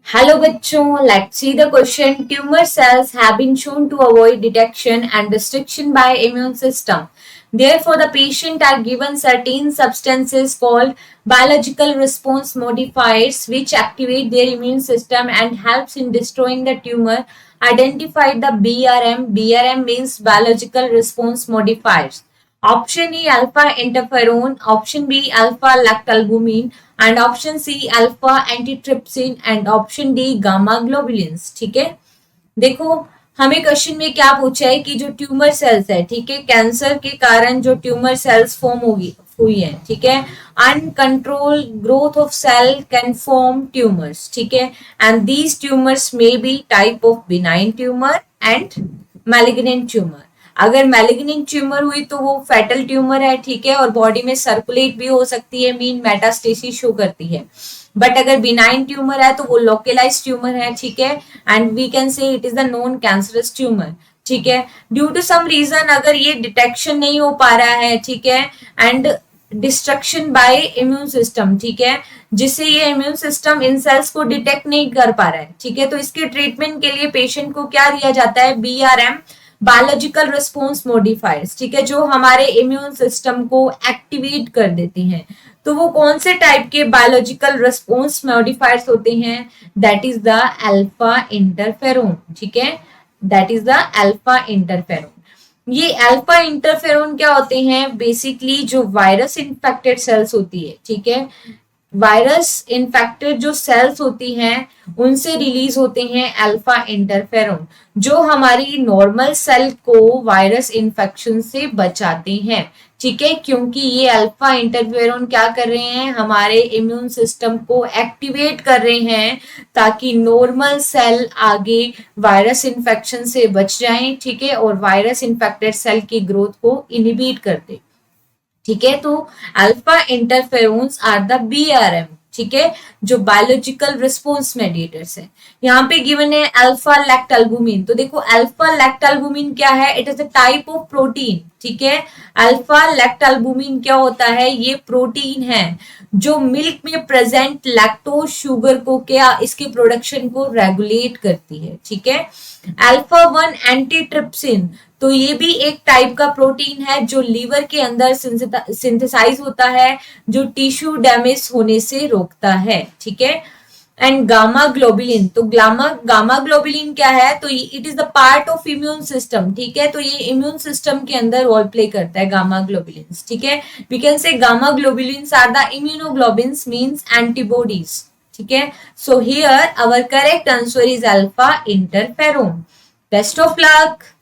Hello bachchon, let's see the question. Tumor cells have been shown to avoid detection and restriction by immune system. Therefore, the patient are given certain substances called biological response modifiers which activate their immune system and helps in destroying the tumor. Identify the BRM. BRM means biological response modifiers. Option E alpha interferon, option B alpha lactalbumin and option C alpha antitrypsin and option D gamma globulins. ठीक है, देखो हमें question में क्या पूछा है कि जो ट्यूमर सेल्स है, ठीक है, कैंसर के कारण जो ट्यूमर सेल्स फॉर्म होगी हुई है, ठीक है, uncontrol growth of cell can form tumours, ठीक है, and these tumours may be type of benign tumour and malignant tumour. अगर मैलिग्नेंट ट्यूमर हुई तो वो फेटल ट्यूमर है, ठीक है, और बॉडी में सर्कुलेट भी हो सकती है, मीन मेटास्टेसिस शो करती है। बट अगर बिनाइन ट्यूमर है तो वो लोकलाइज ट्यूमर है, ठीक है, and we can say it is the non cancerous tumour. ठीक है, ड्यू टू सम रीजन अगर ये डिटेक्शन नहीं हो पा रहा है, ठीक है, and destruction bye immune system, ठीक है, जिससे ये इम्यून सिस्टम इन सेल्स को डिटेक्ट नहीं कर पा रहा है, ठीक है, तो इसके ट्रीटमेंट के लिए पेशेंट को क्या दिया जाता है, BRM बायोलॉजिकल रिस्पॉन्स मॉडिफायर्स, ठीक है, जो हमारे इम्यून सिस्टम को एक्टिवेट कर देते हैं। तो वो कौन से टाइप के बायोलॉजिकल रिस्पॉन्स मॉडिफायर्स होते हैं, that is the alpha interferon, ठीक है, that is the alpha interferon. ये अल्फा इंटरफेरोन क्या होते हैं, बेसिकली जो वायरस इन्फेक्टेड सेल्स होती है, ठीक है, वायरस इन्फेक्टेड जो सेल्स होती हैं उनसे रिलीज होते हैं अल्फा इंटरफेरोन, जो हमारी नॉर्मल सेल को वायरस इन्फेक्शन से बचाते हैं, ठीक है, क्योंकि ये अल्फा इंटरफेरोन क्या कर रहे हैं, हमारे इम्यून सिस्टम को एक्टिवेट कर रहे हैं ताकि नॉर्मल सेल आगे वायरस इन्फेक्शन से बच जाएं, ठीक है, और वायरस इन्फेक्टेड सेल की ग्रोथ को इनहिबिट कर दे। ठीक है, तो alpha interferons are the BRM, ठीक है, जो बायोलॉजिकल रिस्पॉन्स मेडिएटर्स है। यहाँ पे गिवन है अल्फा लैक्टल्बुमिन, तो देखो अल्फा लैक्टल्बुमिन क्या है, it is a type of protein, ठीक है, अल्फा लैक्टल्बुमिन क्या होता है, ये प्रोटीन है जो मिल्क में प्रेजेंट लैक्टोज शुगर को क्या इसके प्रोडक्शन को रेगुलेट करती है, ठीक है। अल्फा 1 एंटीट्रिप्सिन, तो ये भी एक टाइप का प्रोटीन है जो लीवर के अंदर सिंथेसाइज होता है, जो टिश्यू डैमेज होने से रोकता है, ठीक है। एंड गामा ग्लोबुलिन, तो गामा ग्लोबुलिन क्या है, तो it is the part of immune system, ठीक है, तो ये इम्यून सिस्टम के अंदर रोल प्ले करता है गामा ग्लोबुलिन, ठीक है। We can say gamma globulins are the immunoglobins means antibodies, ठीक है। So here our correct answer is alpha interferon. Best of luck.